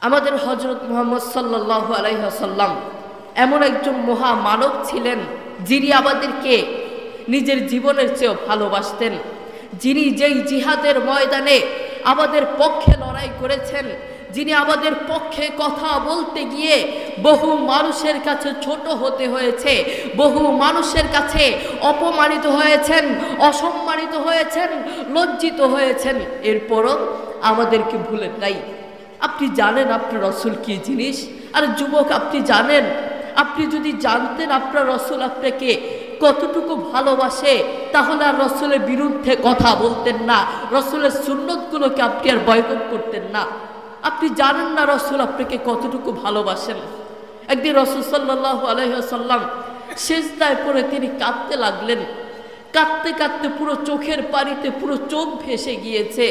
আমাদের হযরত মুহাম্মদ সাল্লাল্লাহু আলাইহি ওয়াসাল্লাম এমন একজন মহামানব ছিলেন যিনি আমাদেরকে নিজের জীবনের চেয়েও ভালোবাসতেন, যিনি যেই জিহাদের ময়দানে আমাদের পক্ষে লড়াই করেছেন, যিনি আমাদের পক্ষে কথা বলতে গিয়ে বহু মানুষের কাছে ছোট হতে হয়েছে, বহু মানুষের কাছে অপমানিত হয়েছেন, অসম্মানিত হয়েছেন, লজ্জিত হয়েছেন, এরপরও আমাদেরকে ভুলেন নাই। আপনি জানেন আপনার রসুল কি জিনিস? আর যুবক, আপনি জানেন, আপনি যদি জানতেন আপনার রসুল আপনাকে কতটুকু ভালোবাসে, তাহলে আর রসুলের বিরুদ্ধে কথা বলতেন না, রসুলের সুন্নতগুলোকে আপনি আর বয়কট করতেন না। আপনি জানেন না রসুল আপনাকে কতটুকু ভালোবাসেন। একদিন রসুল সাল্লাল্লাহু আলাইহি ওয়াসাল্লাম সিজদায় পড়ে তিনি কাঁদতে লাগলেন। কাঁদতে কাঁদতে পুরো চোখের পানিতে পুরো চোখ ভেসে গিয়েছে।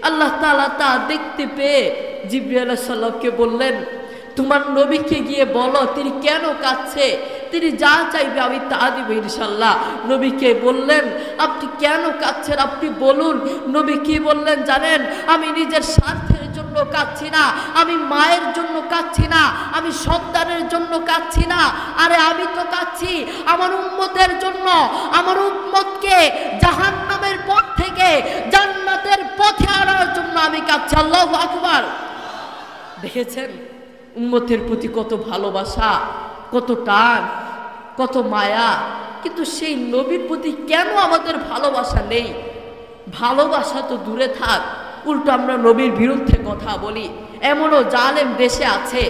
আল্লাহ তাআলা তা দেখতে পেয়ে জিবরিল আলাইহিস সালামকে বললেন, তোমার নবীকে গিয়ে বলো তিনি কেন কাঁদছে, তিনি যা চাইবে আমি তা দিব ইনশাল্লাহ। নবীকে বললেন, আপনি কেন কাঁদছেন, আপনি বলুন। নবী কি বললেন জানেন? আমি নিজের স্বার্থের জন্য কাঁদছি না, আমি মায়ের জন্য কাঁদছি না, আমি সন্তানের জন্য কাঁদছি না, আরে আমি তো কাঁদছি আমার উম্মতের জন্য, আমার উম্মতকে জাহান্নামের পথ থেকে জান্নাতের পথে আনার জন্য আমি কাঁদছি। আল্লাহু আকবার। দেখেছেন উম্মতের প্রতি কত ভালোবাসা, কত টান, কত মায়া, কিন্তু সেই নবীর প্রতি কেন আমাদের ভালোবাসা নেই? ভালোবাসা তো দূরে থাক, উল্টো আমরা নবীর বিরুদ্ধে কথা বলি। এমনও জালেম দেশে আছে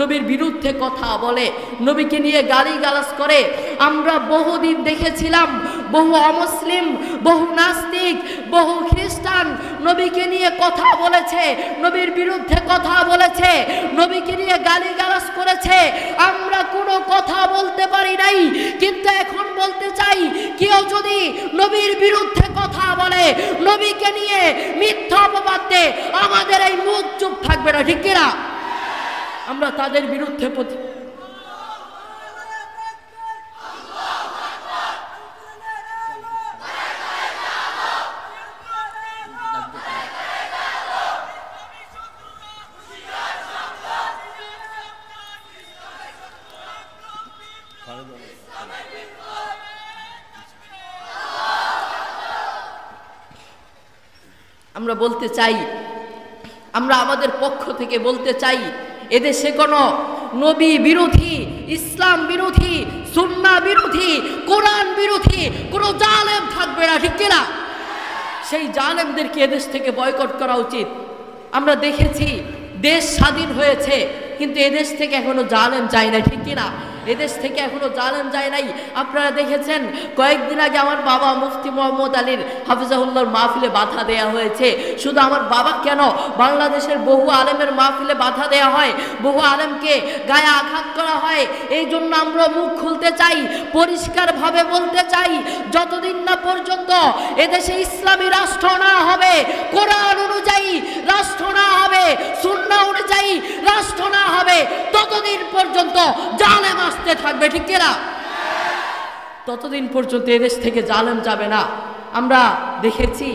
নবীর বিরুদ্ধে কথা বলে, নবীকে নিয়ে গালিগালাজ করে। আমরা বহুদিন দেখেছিলাম বহু অমুসলিম, বহু নাস্তিক, বহু খ্রিস্টান নবীকে নিয়ে কথা বলেছে, নবীর বিরুদ্ধে কথা বলেছে, নবীকে নিয়ে গালিগালাজ করেছে। আমরা কোনো কথা বলতে পারি নাই, কিন্তু এখন বলতে চাই, কেউ যদি নবীর বিরুদ্ধে কথা বলে, নবীকে নিয়ে মিথ্যা অপবাদ দেয়, আমাদের এই মুখ চুপ থাকবে না, ঠিক কিনা? আমরা তাদের বিরুদ্ধে আমরা বলতে চাই, আমরা আমাদের পক্ষ থেকে বলতে চাই, এদেশে কোনো নবী বিরোধী, ইসলাম বিরোধী, সুন্নাহ বিরোধী, কোরআন বিরোধী কোনো জালেম থাকবে না, ঠিক কিনা? সেই জালেমদেরকে এদেশ থেকে বয়কট করা উচিত। আমরা দেখেছি দেশ স্বাধীন হয়েছে, কিন্তু এদেশ থেকে এখনো জালেম যায় না, ঠিক কিনা? এদেশ থেকে এখনো জালেম যায় নাই। আপনারা দেখেছেন কয়েকদিন আগে আমার বাবা মুফতি মোহাম্মদ আলীর হাফিজাহুল্লাহর মাহফিলে বাধা দেয়া হয়েছে। শুধু আমার বাবা কেন, বাংলাদেশের বহু আলেমের মাহফিলে বাধা দেয়া হয়, বহু আলেমকে গায়ে আঘাত করা হয়। এই জন্য আমরা মুখ খুলতে চাই, পরিষ্কারভাবে বলতে চাই, যতদিন না পর্যন্ত এদেশে ইসলামী রাষ্ট্র না হবে, কোরআন অনুযায়ী রাষ্ট্র না হবে, সুন্নাহ অনুযায়ী রাষ্ট্র না হবে, ততদিন পর্যন্ত জালেম আসতে থাকবে, ঠিক কিনা? ততদিন পর্যন্ত এদেশ থেকে জালেম যাবে না। আমরা দেখেছি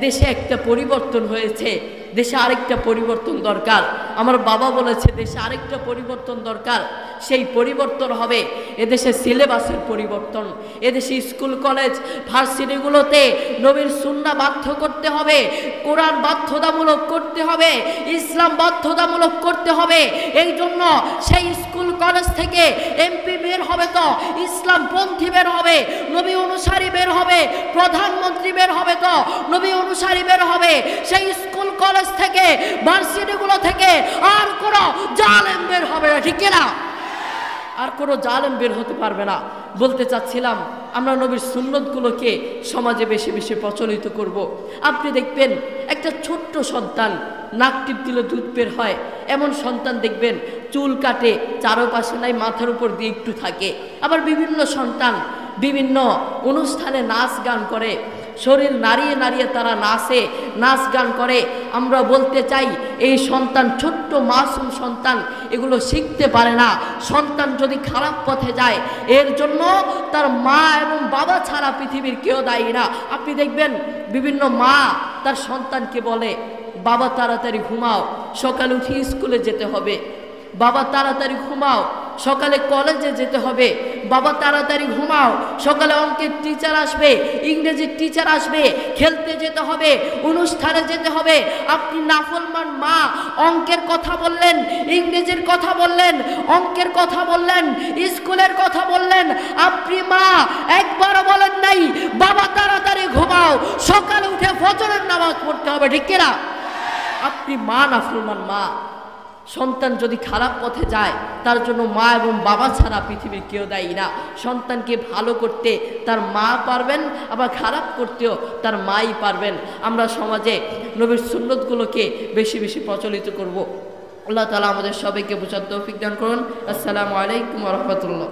দেশে একটা পরিবর্তন হয়েছে, দেশে আরেকটা পরিবর্তন দরকার। আমার বাবা বলেছে দেশে আরেকটা পরিবর্তন দরকার। সেই পরিবর্তন হবে এদেশে সিলেবাসের পরিবর্তন। এদেশে স্কুল কলেজ ভার্সিটিগুলোতে নবীর সুন্নাহ বাধ্য করতে হবে, কোরআন বাধ্যতামূলক করতে হবে, ইসলাম বাধ্যতামূলক করতে হবে। এই জন্য সেই স্কুল কলেজ থেকে এমপি বের হবে তো ইসলামপন্থী বের হবে, নবী অনুসারী বের হবে, প্রধানমন্ত্রী বের হবে তো নবী অনুসারী বের হবে। সেই স্কুল কলেজ থেকে ভার্সিটিগুলো থেকে আর কোনো জালেম বের হবে না, ঠিক কিনা? আর কোনো জালেম বের হতে পারবে না। বলতে চাচ্ছিলাম আমরা নবীর সুন্নতগুলোকে সমাজে বেশি বেশি প্রচলিত করব। আপনি দেখবেন একটা ছোট্ট সন্তান নাক টিপ দিলে দুধ বের হয়, এমন সন্তান দেখবেন চুল কাটে, চারপাশে নাই, মাথার উপর দিয়ে একটু থাকে। আবার বিভিন্ন সন্তান বিভিন্ন অনুষ্ঠানে নাচ গান করে, শরীর নাড়িয়ে নাড়িয়ে তারা নাচে, নাচ গান করে। আমরা বলতে চাই এই সন্তান, ছোট্ট মাসুম সন্তান, এগুলো শিখতে পারে না। সন্তান যদি খারাপ পথে যায় এর জন্য তার মা এবং বাবা ছাড়া পৃথিবীর কেউ দায়ী না। আপনি দেখবেন বিভিন্ন মা তার সন্তানকে বলে, বাবা তাড়াতাড়ি ঘুমাও, সকালে উঠে স্কুলে যেতে হবে। বাবা তাড়াতাড়ি ঘুমাও, সকালে কলেজে যেতে হবে। বাবা তাড়াতাড়ি ঘুমাও, সকালে অঙ্কের টিচার আসবে, ইংরেজির টিচার আসবে, খেলতে যেতে হবে, অনুষ্ঠানে যেতে হবে। আপনি নাফরমান মা, অঙ্কের কথা বললেন, ইংরেজির কথা বললেন, অঙ্কের কথা বললেন, স্কুলের কথা বললেন। আপনি মা একবারও বলেন নাই বাবা তাড়াতাড়ি ঘুমাও, সকালে উঠে ফজরের নামাজ পড়তে হবে, ঠিক কিনা? আপনি মা নাফরমান মা। সন্তান যদি খারাপ পথে যায় তার জন্য মা এবং বাবা ছাড়া পৃথিবীর কেউ দায়ী না। সন্তানকে ভালো করতে তার মা পারবেন, আবার খারাপ করতেও তার মাই পারবেন। আমরা সমাজে নবীর সুন্নতগুলোকে বেশি বেশি প্রচলিত করব। আল্লাহ তাআলা আমাদের সবাইকে বোঝার তৌফিক দান করুন। আসসালামু আলাইকুম ওয়া রাহমাতুল্লাহ।